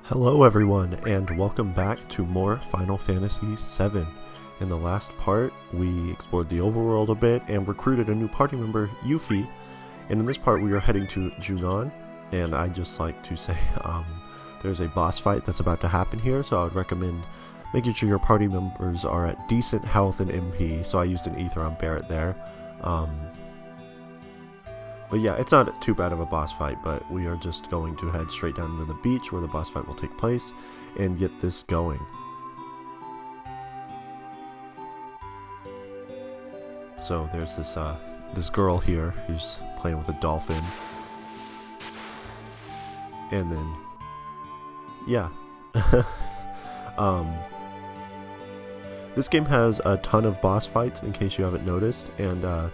Hello everyone, and welcome back to more Final Fantasy VII. In the last part, we explored the overworld a bit and recruited a new party member, Yuffie. And in this part, we are heading to Junon, and I'd just like to say, there's a boss fight that's about to happen here, so I would recommend making sure your party members are at decent health and MP, so I used an Ether on Barret there. But yeah, it's not too bad of a boss fight, but we are just going to head straight down to the beach where the boss fight will take place and get this going. So there's this girl here who's playing with a dolphin. And then yeah. This game has a ton of boss fights in case you haven't noticed, and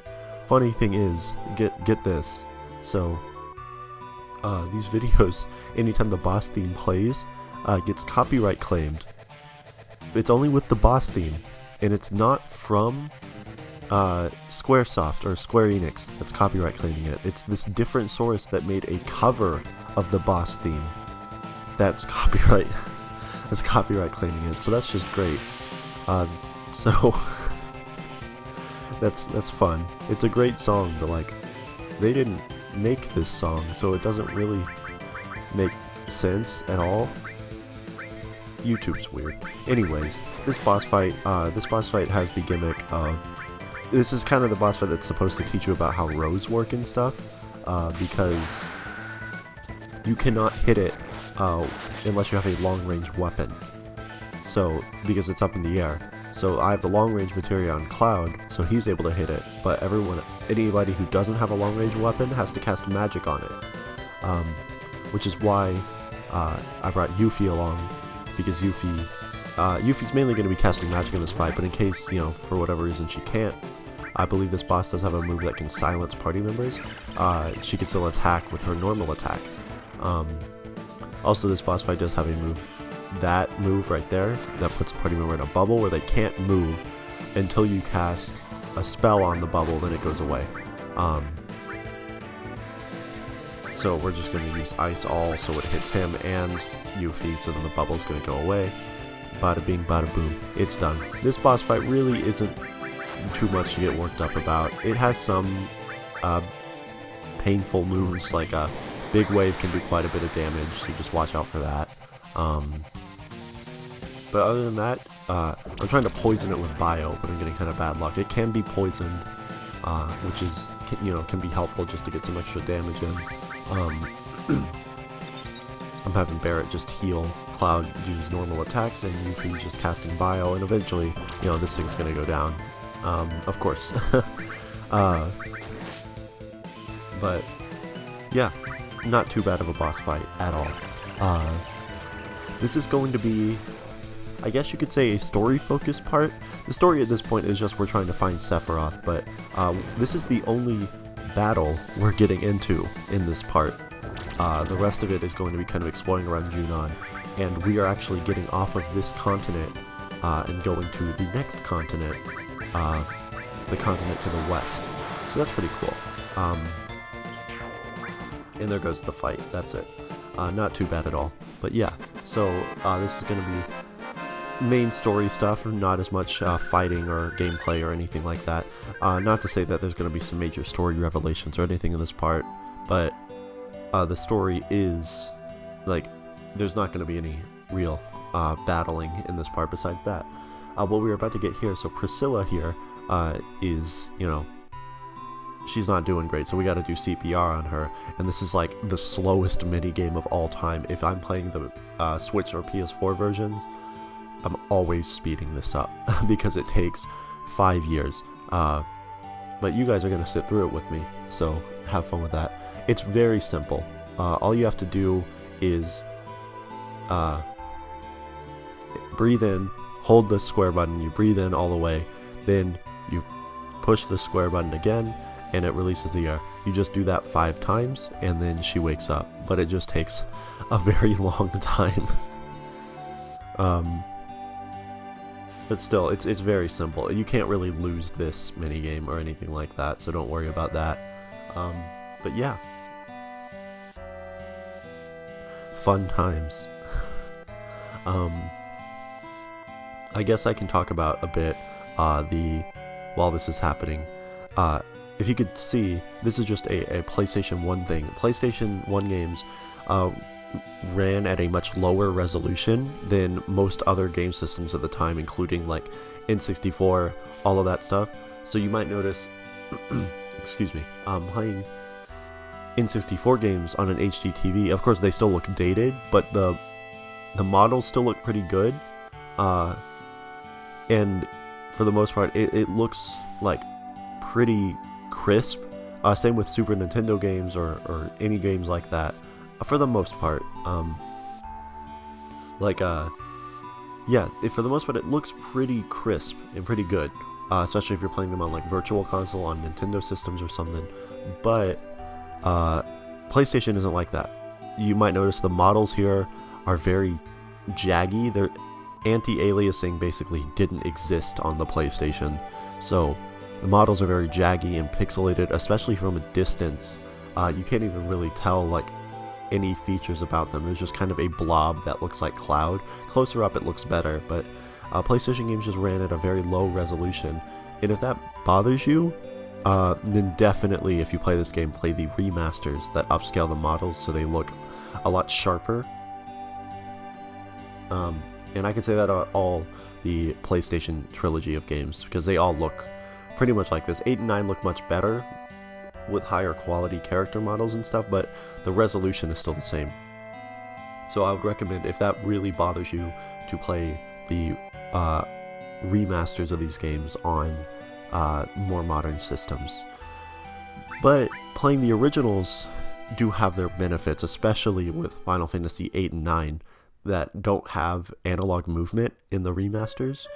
funny thing is, get this. So, these videos, anytime the boss theme plays, gets copyright claimed. It's only with the boss theme, and it's not from Squaresoft or Square Enix that's copyright claiming it. It's this different source that made a cover of the boss theme that's copyright claiming it. So that's just great. So. That's fun. It's a great song, but like, they didn't make this song, so it doesn't really make sense at all. YouTube's weird. Anyways, this boss fight has the gimmick of, this is kind of the boss fight that's supposed to teach you about how rows work and stuff, because you cannot hit it unless you have a long-range weapon. So, because it's up in the air. So I have the long-range materia on Cloud, so he's able to hit it, but anybody who doesn't have a long-range weapon has to cast magic on it. Which is why I brought Yuffie along, because Yuffie's mainly going to be casting magic in this fight, but in case, for whatever reason she can't, I believe this boss does have a move that can silence party members. She can still attack with her normal attack. Also, this boss fight does have a move. That move right there, that puts a party member in a bubble where they can't move until you cast a spell on the bubble, then it goes away. So we're just going to use Ice All so it hits him and Yuffie, so then the bubble's going to go away. Bada bing, bada boom, it's done. This boss fight really isn't too much to get worked up about. It has some painful moves, like a big wave can do quite a bit of damage, so just watch out for that. But other than that, I'm trying to poison it with bio, but I'm getting kind of bad luck. It can be poisoned, which is, can be helpful just to get some extra damage in. I'm having Barret just heal, Cloud use normal attacks, and Yuffie just casting bio, and eventually, this thing's gonna go down. Of course. But, yeah, not too bad of a boss fight at all. This is going to be, I guess you could say, a story-focused part. The story at this point is just we're trying to find Sephiroth, but this is the only battle we're getting into in this part. The rest of it is going to be kind of exploring around Junon, and we are actually getting off of this continent and going to the next continent, the continent to the west. So that's pretty cool. And there goes the fight, that's it. Not too bad at all. But yeah, so this is going to be main story stuff, not as much fighting or gameplay or anything like that. Not to say that there's going to be some major story revelations or anything in this part, but the story is, like, there's not going to be any real battling in this part besides that. What we're about to get here, so Priscilla here is, she's not doing great, so we got to do CPR on her, and this is like the slowest minigame of all time. If I'm playing the Switch or PS4 version, I'm always speeding this up because it takes 5 years. But you guys are going to sit through it with me, so have fun with that. It's very simple. All you have to do is breathe in, hold the square button, you breathe in all the way, then you push the square button again, and it releases the air. You just do that 5 times, and then she wakes up. But it just takes a very long time. But still, it's very simple. You can't really lose this minigame or anything like that, so don't worry about that. But yeah. Fun times. I guess I can talk about a bit while this is happening. If you could see, this is just a PlayStation 1 thing. PlayStation 1 games ran at a much lower resolution than most other game systems at the time, including like N64, all of that stuff. So you might notice, excuse me, playing N64 games on an HD TV. Of course, they still look dated, but the models still look pretty good. And for the most part, it looks like pretty crisp. Same with Super Nintendo games or any games like that. For the most part, yeah, for the most part, it looks pretty crisp and pretty good, especially if you're playing them on like Virtual Console on Nintendo systems or something. But PlayStation isn't like that. You might notice the models here are very jaggy. They're anti-aliasing basically didn't exist on the PlayStation, so the models are very jaggy and pixelated, especially from a distance. You can't even really tell like any features about them. There's just kind of a blob that looks like Cloud. Closer up it looks better, but PlayStation games just ran at a very low resolution, and if that bothers you, then definitely if you play this game, play the remasters that upscale the models so they look a lot sharper. And I can say that about all the PlayStation trilogy of games, because they all look pretty much like this. 8 and 9 look much better with higher quality character models and stuff, but the resolution is still the same. So I would recommend, if that really bothers you, to play the remasters of these games on more modern systems. But playing the originals do have their benefits, especially with Final Fantasy 8 and 9 that don't have analog movement in the remasters,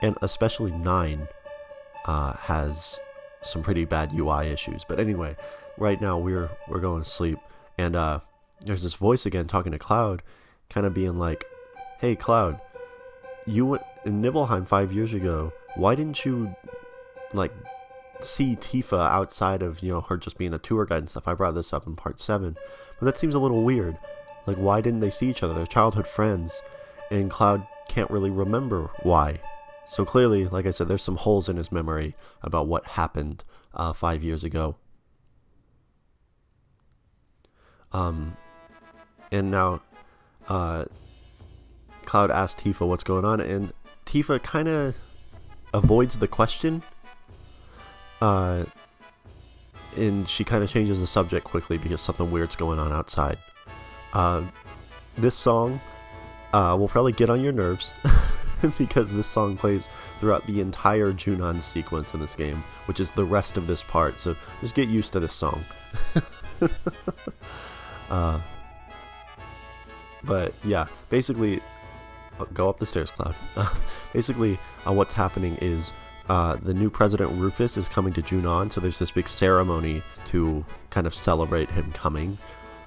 and especially 9 has some pretty bad UI issues. But anyway, right now we're going to sleep, and there's this voice again talking to Cloud, kind of being like, "Hey Cloud, you went in Nibelheim 5 years ago. Why didn't you like see Tifa outside of, you know, her just being a tour guide and stuff? I brought this up in part 7, but that seems a little weird. Like, why didn't they see each other? They're childhood friends." And Cloud can't really remember why. So clearly, like I said, there's some holes in his memory about what happened 5 years ago. And now Cloud asks Tifa what's going on, and Tifa kind of avoids the question. And she kind of changes the subject quickly because something weird's going on outside. This song will probably get on your nerves because this song plays throughout the entire Junon sequence in this game, which is the rest of this part, so just get used to this song. But yeah, basically, go up the stairs, Cloud. Basically, what's happening is the new president Rufus is coming to Junon, so there's this big ceremony to kind of celebrate him coming.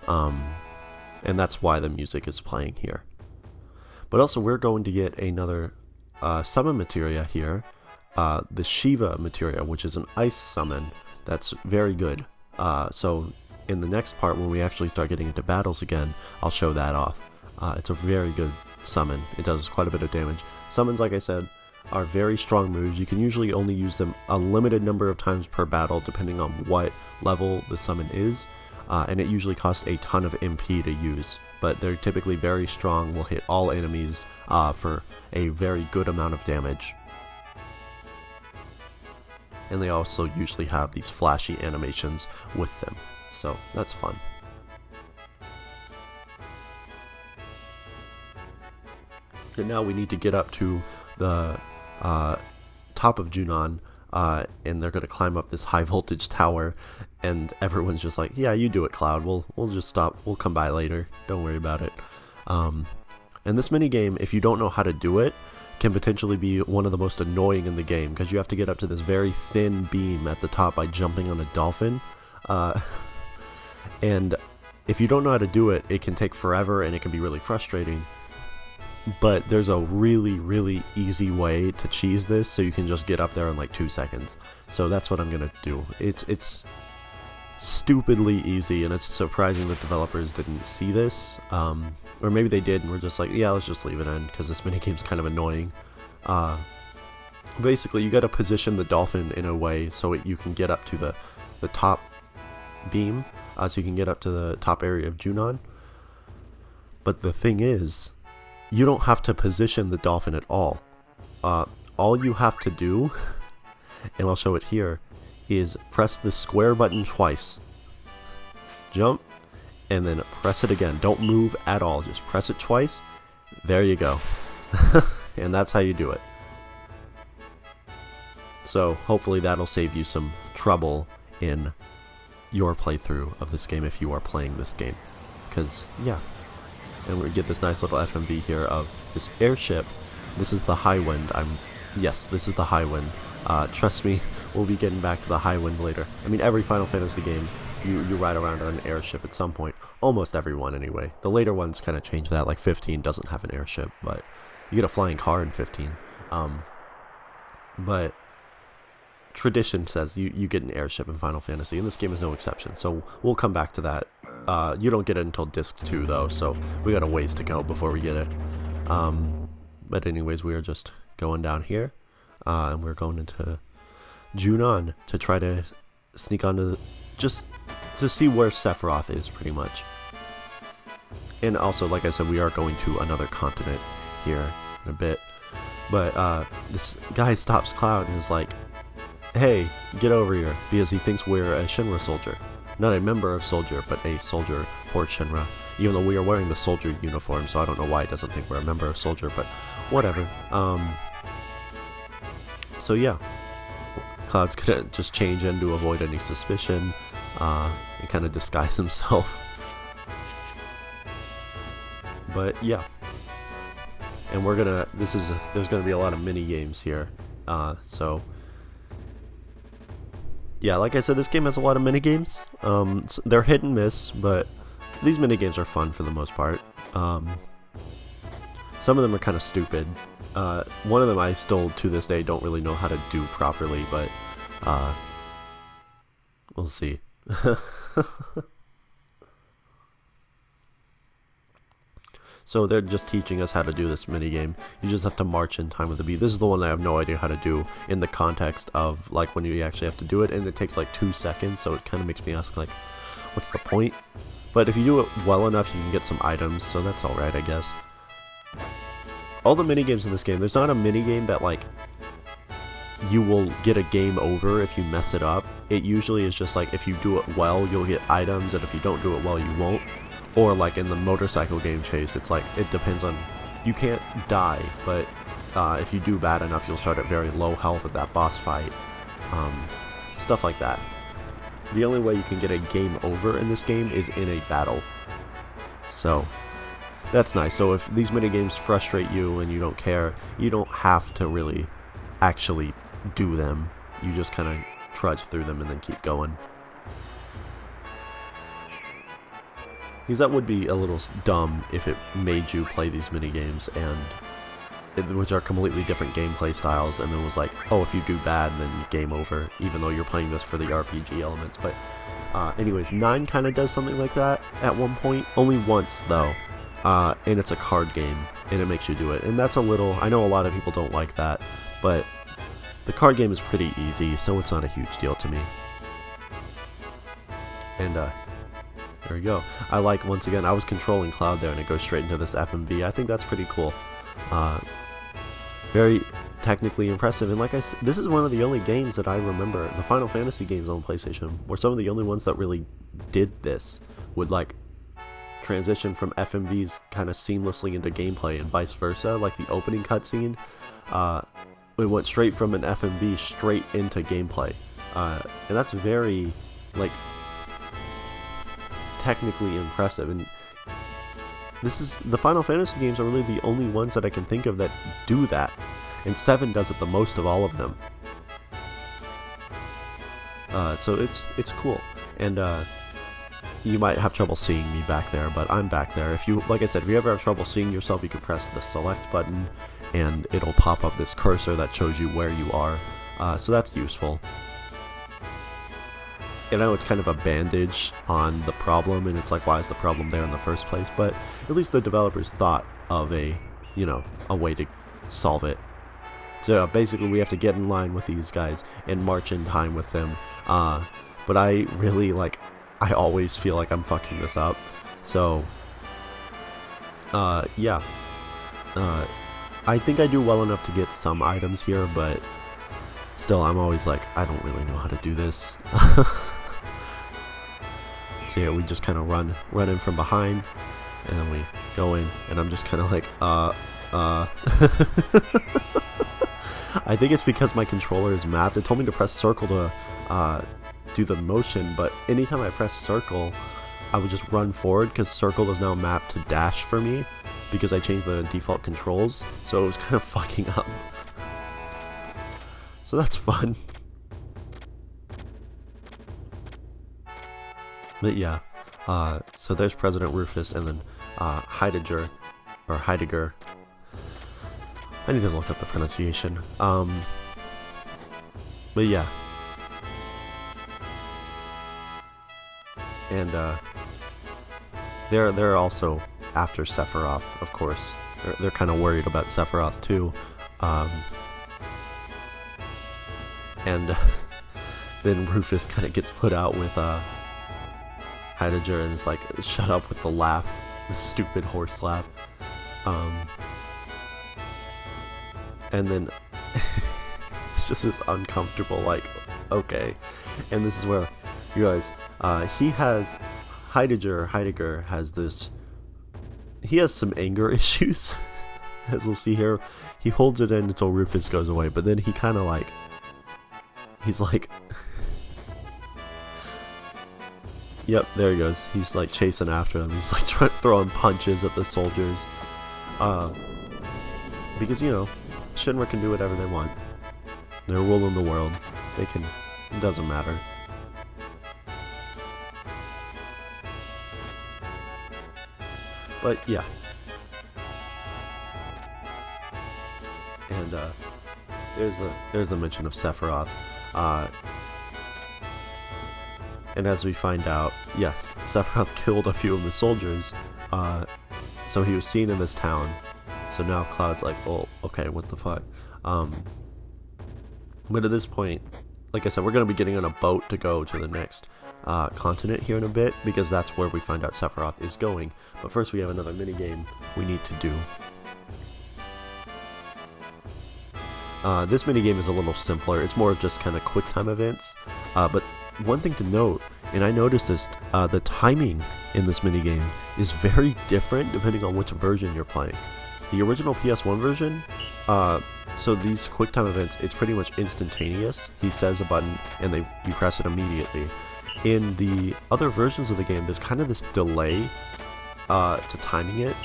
And that's why the music is playing here. But also, we're going to get another summon materia here, the Shiva materia, which is an ice summon that's very good. So in the next part, when we actually start getting into battles again, I'll show that off. It's a very good summon. It does quite a bit of damage. Summons, like I said, are very strong moves. You can usually only use them a limited number of times per battle, depending on what level the summon is. And it usually costs a ton of MP to use, but they're typically very strong, will hit all enemies for a very good amount of damage. And they also usually have these flashy animations with them, so that's fun. And now we need to get up to the top of Junon, and they're going to climb up this high voltage tower, and everyone's just like, "Yeah, you do it, Cloud. We'll just stop. We'll come by later. Don't worry about it." And this minigame, if you don't know how to do it, can potentially be one of the most annoying in the game, because you have to get up to this very thin beam at the top by jumping on a dolphin. And if you don't know how to do it, it can take forever and it can be really frustrating. But there's a really, really easy way to cheese this, so you can just get up there in like 2 seconds. So that's what I'm gonna do. It's stupidly easy, and it's surprising that developers didn't see this. Or maybe they did and we're just like, yeah, let's just leave it in because this minigame's kind of annoying. Basically, you got to position the dolphin in a way so you can get up to the top beam, so you can get up to the top area of Junon. But the thing is, you don't have to position the dolphin at all. All you have to do, and I'll show it here, is press the square button twice, jump, and then press it again. Don't move at all, just press it twice. There you go. And that's how you do it. So hopefully that'll save you some trouble in your playthrough of this game if you are playing this game. Because, yeah. And we get this nice little FMV here of this airship. This is the high wind. Yes, this is the high wind. Trust me, we'll be getting back to the high wind later. I mean, every Final Fantasy game, you ride around on an airship at some point. Almost every one, anyway. The later ones kind of change that. Like 15 doesn't have an airship, but you get a flying car in 15. But tradition says you get an airship in Final Fantasy, and this game is no exception. So we'll come back to that. You don't get it until Disc 2, though, so we got a ways to go before we get it. But anyways, we are just going down here, and we're going into Junon to try to sneak onto just to see where Sephiroth is, pretty much. And also, like I said, we are going to another continent here in a bit. But this guy stops Cloud and is like, hey, get over here, because he thinks we're a Shinra soldier. Not a member of Soldier, but a soldier for Shinra. Even though we are wearing the soldier uniform, so I don't know why he doesn't think we're a member of Soldier, but whatever. So yeah, Cloud's gonna just change in to avoid any suspicion, and kind of disguise himself. But yeah. And we're gonna, there's gonna be a lot of mini games here, so yeah, like I said, this game has a lot of mini games. They're hit and miss, but these mini games are fun for the most part. Some of them are kind of stupid. One of them I still to this day don't really know how to do properly, but we'll see. So they're just teaching us how to do this minigame. You just have to march in time with the beat. This is the one I have no idea how to do in the context of like when you actually have to do it, and it takes like 2 seconds, so it kind of makes me ask like, what's the point? But if you do it well enough, you can get some items, so that's alright, I guess. All the minigames in this game, there's not a minigame that like you will get a game over if you mess it up. It usually is just like if you do it well, you'll get items, and if you don't do it well, you won't. Or like in the motorcycle game Chase, it's like, it depends on, you can't die, but if you do bad enough, you'll start at very low health at that boss fight. Stuff like that. The only way you can get a game over in this game is in a battle. So, that's nice. So if these minigames frustrate you and you don't care, you don't have to really actually do them. You just kind of trudge through them and then keep going. Because that would be a little dumb if it made you play these minigames, which are completely different gameplay styles, and then was like, oh, if you do bad, then game over, even though you're playing this for the RPG elements. But anyways, 9 kind of does something like that at one point. Only once, though. And it's a card game, and it makes you do it. And that's a little, I know a lot of people don't like that, but the card game is pretty easy, so it's not a huge deal to me. And, there we go. I like, once again, I was controlling Cloud there and it goes straight into this FMV. I think that's pretty cool. Very technically impressive. And like I said, this is one of the only games that I remember, the Final Fantasy games on PlayStation, were some of the only ones that really did this. Would like transition from FMVs kind of seamlessly into gameplay and vice versa. Like the opening cutscene, it went straight from an FMV straight into gameplay. And that's very, like, technically impressive, and this is, the Final Fantasy games are really the only ones that I can think of that do that, and 7 does it the most of all of them. So it's cool, and you might have trouble seeing me back there, but I'm back there. If you, like I said, if you ever have trouble seeing yourself, you can press the select button, and it'll pop up this cursor that shows you where you are. So that's useful. I know it's kind of a bandage on the problem, and it's like, why is the problem there in the first place? But at least the developers thought of a way to solve it. So basically we have to get in line with these guys and march in time with them. But I really, I always feel like I'm fucking this up. So, yeah. I think I do well enough to get some items here, but still, I'm always like, I don't really know how to do this. So yeah, we just kind of run in from behind, and then we go in, and I'm just kind of like, I think it's because my controller is mapped. It told me to press circle to do the motion, but anytime I press circle, I would just run forward, because circle is now mapped to dash for me, because I changed the default controls, so it was kind of fucking up. So that's fun. But yeah, so there's President Rufus, and then Heidegger. I need to look up the pronunciation. But yeah. And they're also after Sephiroth, of course. They're kind of worried about Sephiroth too. And then Rufus kind of gets put out with Heidegger, and it's like, shut up with the laugh, the stupid horse laugh. And then it's just this uncomfortable, like, okay. And this is where you realize Heidegger has this, he has some anger issues, as we'll see here. He holds it in until Rufus goes away, but then he kind of like, he's like, yep, there he goes. He's like chasing after them. He's like throwing punches at the soldiers. Because, Shinra can do whatever they want. They're ruling the world. They can, it doesn't matter. But yeah. And there's the mention of Sephiroth. And as we find out, yes, Sephiroth killed a few of the soldiers. So he was seen in this town. So now Cloud's like, well, okay, what the fuck? But at this point, like I said, we're going to be getting on a boat to go to the next continent here in a bit, because that's where we find out Sephiroth is going. But first we have another minigame we need to do. This minigame is a little simpler. It's more of just kind of quick time events. But one thing to note, and I noticed this, the timing in this minigame is very different depending on which version you're playing. The original PS1 version, so these quick time events, it's pretty much instantaneous. He says a button and you press it immediately. In the other versions of the game, there's kind of this delay to timing it.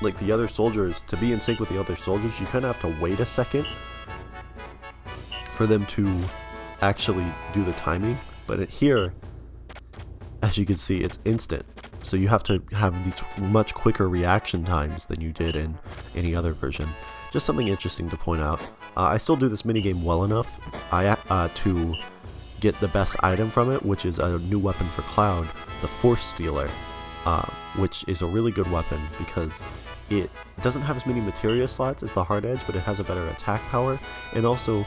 Like the other soldiers, to be in sync with the other soldiers, you kind of have to wait a second for them to actually do the timing. But here, as you can see, it's instant. So you have to have these much quicker reaction times than you did in any other version. Just something interesting to point out. I still do this minigame well enough to get the best item from it, which is a new weapon for Cloud, the Force Stealer, which is a really good weapon because it doesn't have as many materia slots as the Hard Edge, but it has a better attack power, and also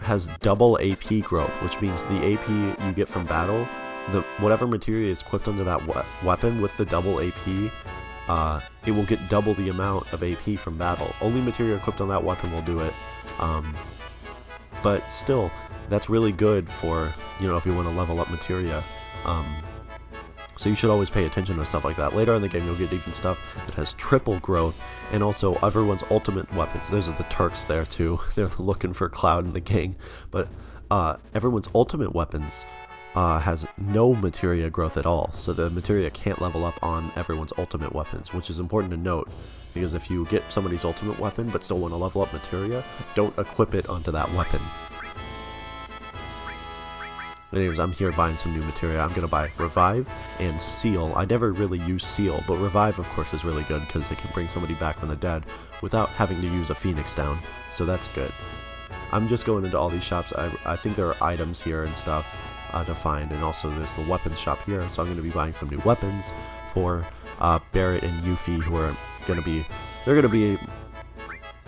has double AP growth, which means the AP you get from battle, whatever materia is equipped onto that weapon with the double AP, it will get double the amount of AP from battle. Only materia equipped on that weapon will do it. But still, that's really good for, if you want to level up materia. So you should always pay attention to stuff like that. Later in the game, you'll get even stuff that has triple growth, and also everyone's ultimate weapons. There's the Turks there too. They're looking for Cloud and the gang. But everyone's ultimate weapons has no materia growth at all. So the materia can't level up on everyone's ultimate weapons, which is important to note. Because if you get somebody's ultimate weapon but still want to level up materia, don't equip it onto that weapon. Anyways, I'm here buying some new materia. I'm going to buy Revive and Seal. I never really use Seal, but Revive, of course, is really good because it can bring somebody back from the dead without having to use a Phoenix down. So that's good. I'm just going into all these shops. I think there are items here and stuff. to find, and also there's the weapons shop here, so I'm going to be buying some new weapons for Barrett and Yuffie, who are going to be, they're going to be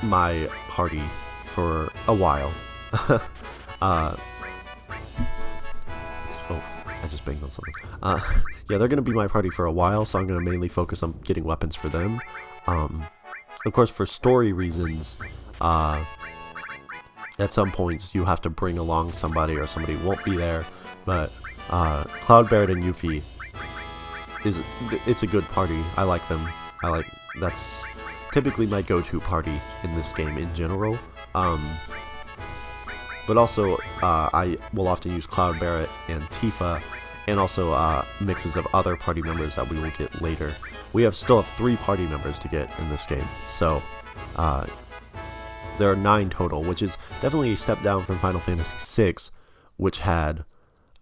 my party for a while. Oh, I just banged on something. Yeah, they're going to be my party for a while, so I'm going to mainly focus on getting weapons for them. Of course, for story reasons, at some points you have to bring along somebody or somebody won't be there, but Cloud, Barrett, and Yuffie, it's a good party. I like them. That's typically my go-to party in this game in general. But also, I will often use Cloud, Barrett, and Tifa, and also mixes of other party members that we will get later. We still have 3 party members to get in this game, so there are 9 total, which is definitely a step down from Final Fantasy VI, which had,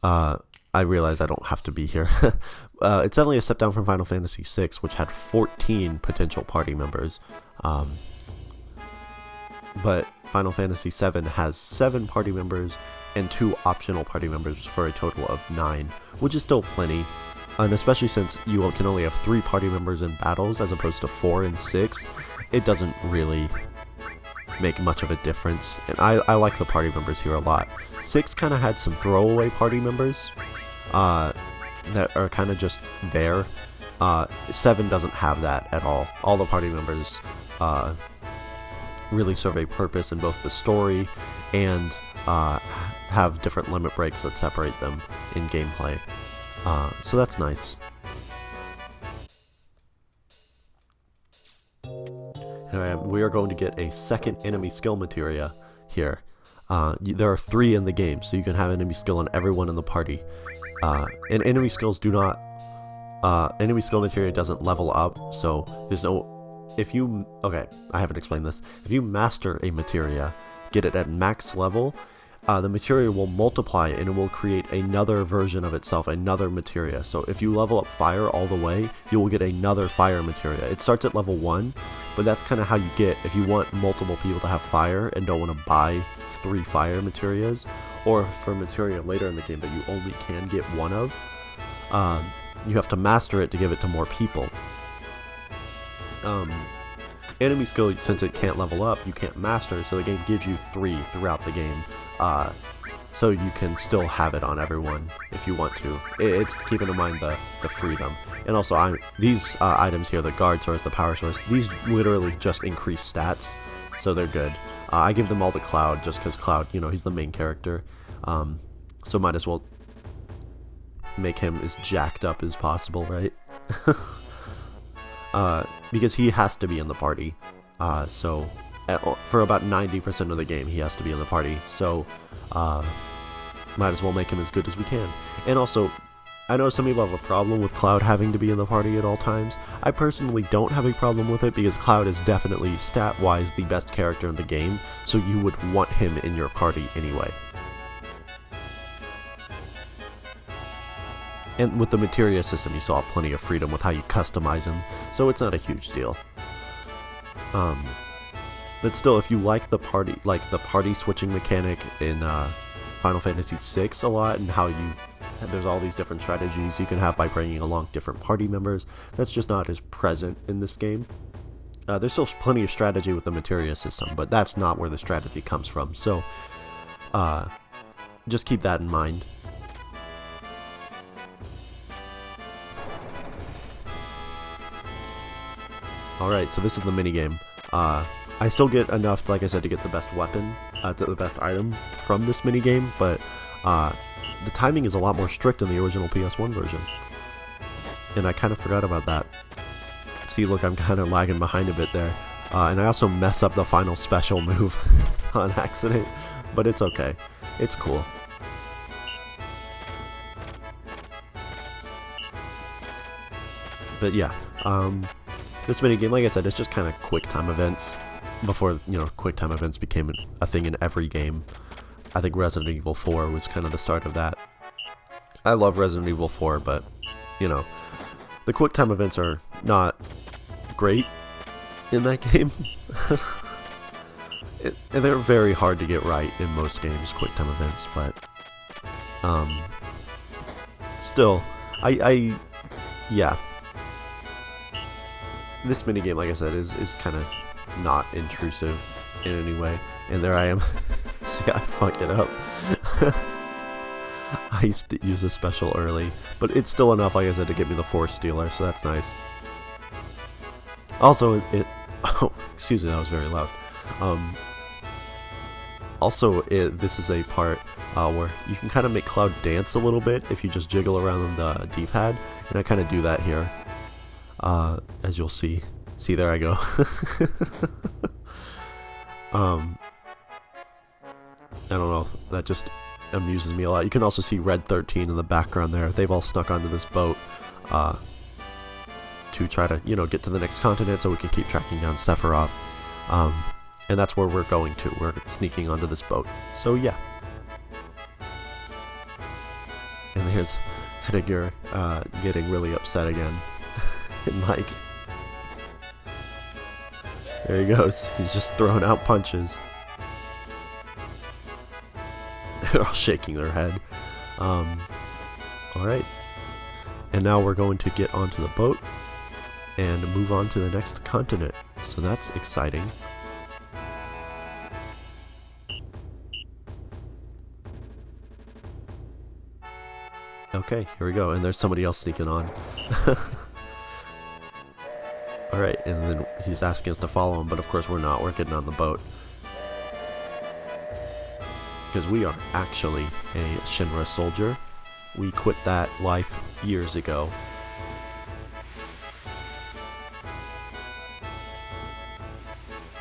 I realize I don't have to be here. It's definitely a step down from Final Fantasy VI, which had 14 potential party members. But Final Fantasy VII has 7 party members and 2 optional party members for a total of 9, which is still plenty. And especially since you can only have 3 party members in battles as opposed to 4 and 6, it doesn't really make much of a difference. And I like the party members here a lot. 6 kind of had some throwaway party members that are kind of just there. 7 doesn't have that at all. All the party members really serve a purpose in both the story and have different limit breaks that separate them in gameplay. So that's nice. We are going to get a second enemy skill materia here. There are 3 in the game, so you can have enemy skill on everyone in the party. And enemy skills do not... enemy skill materia doesn't level up, so there's no... Okay, I haven't explained this. If you master a materia, get it at max level, the materia will multiply and it will create another version of itself, another materia. So if you level up fire all the way, you will get another fire materia. It starts at level 1, but that's kind of how you get, if you want multiple people to have fire and don't want to buy 3 fire materias, or for materia later in the game that you only can get 1 of, you have to master it to give it to more people. Enemy skill, since it can't level up, you can't master, so the game gives you 3 throughout the game, so you can still have it on everyone if you want to. It's keeping in mind the freedom. And also, these items here, the guard source, the power source, these literally just increase stats, so they're good. I give them all to Cloud, just because Cloud, he's the main character, so might as well make him as jacked up as possible, right? Because he has to be in the party, so for about 90% of the game he has to be in the party, so might as well make him as good as we can. And also, I know some people have a problem with Cloud having to be in the party at all times. I personally don't have a problem with it because Cloud is definitely, stat-wise, the best character in the game, so you would want him in your party anyway. And with the materia system, you still have plenty of freedom with how you customize him, so it's not a huge deal. But still, if you like the party switching mechanic in Final Fantasy VI a lot, and how there's all these different strategies you can have by bringing along different party members, that's just not as present in this game. There's still plenty of strategy with the materia system, but that's not where the strategy comes from, so just keep that in mind. Alright, so this is the minigame. I still get enough, like I said, to get the best weapon, the best item from this minigame, but the timing is a lot more strict than the original PS1 version. And I kind of forgot about that. See, look, I'm kind of lagging behind a bit there. And I also mess up the final special move on accident, but it's okay. It's cool. But yeah, this minigame, like I said, it's just kind of quick time events before, quick time events became a thing in every game. I think Resident Evil 4 was kind of the start of that. I love Resident Evil 4, but, the quick time events are not great in that game. And they're very hard to get right in most games, quick time events, but, still, yeah. This minigame, like I said, is kind of not intrusive in any way. And there I am. See, I fucked it up. I used to use a special early, but it's still enough, like I said, to get me the Force Stealer, so that's nice. Also, oh, excuse me, that was very loud. Also, this is a part where you can kind of make Cloud dance a little bit if you just jiggle around the D-pad, and I kind of do that here, as you'll see. See, there I go. I don't know, that just amuses me a lot. You can also see Red 13 in the background there. They've all snuck onto this boat to try to, you know, get to the next continent so we can keep tracking down Sephiroth. And that's where we're going to. We're sneaking onto this boat. So yeah. And here's Heidegger getting really upset again. And like, there he goes. He's just throwing out punches. They're all shaking their head. Alright. And now we're going to get onto the boat and move on to the next continent. So that's exciting. Okay, here we go. And there's somebody else sneaking on. Alright, and then he's asking us to follow him, but of course we're not. We're getting on the boat. Because we are actually a Shinra soldier. We quit that life years ago.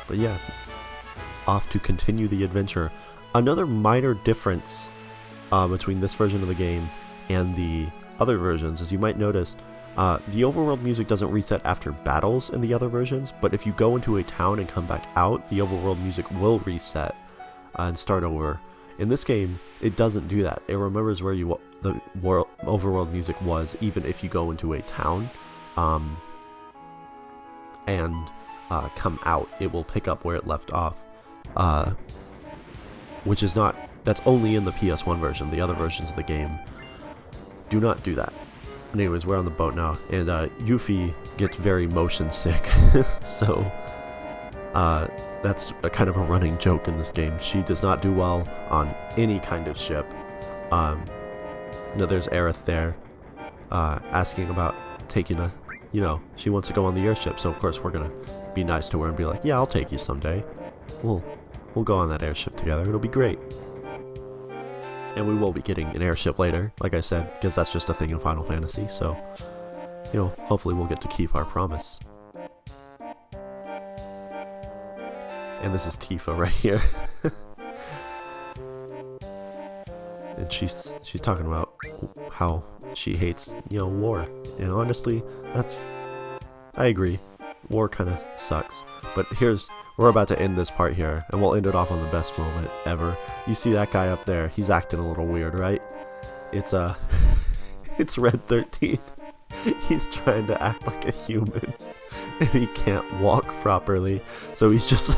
But yeah, off to continue the adventure. Another minor difference between this version of the game and the other versions, as you might notice, the overworld music doesn't reset after battles in the other versions, but if you go into a town and come back out, the overworld music will reset and start over. In this game, it doesn't do that. It remembers where the overworld music was, even if you go into a town and come out. It will pick up where it left off, which is not. That's only in the PS1 version. The other versions of the game do not do that. Anyways, we're on the boat now, and Yuffie gets very motion sick, so that's a kind of a running joke in this game. She does not do well on any kind of ship. No, there's Aerith there, asking about taking a, you know, she wants to go on the airship, so of course we're gonna be nice to her and be like, yeah, I'll take you someday. We'll go on that airship together. It'll be great. And we will be getting an airship later, like I said, because that's just a thing in Final Fantasy, so, you know, hopefully we'll get to keep our promise. And this is Tifa right here. And she's talking about how she hates, you know, war. And honestly, I agree. War kind of sucks. But we're about to end this part here, and we'll end it off on the best moment ever. You see that guy up there? He's acting a little weird, right? It's it's Red 13. He's trying to act like a human, and he can't walk properly, so he's just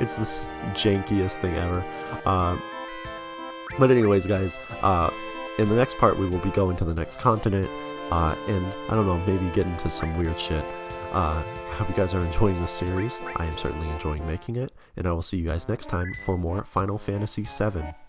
it's the jankiest thing ever. But anyways, guys, in the next part we will be going to the next continent, and I don't know, maybe get into some weird shit. I hope you guys are enjoying this series. I am certainly enjoying making it, and I will see you guys next time for more Final Fantasy VII.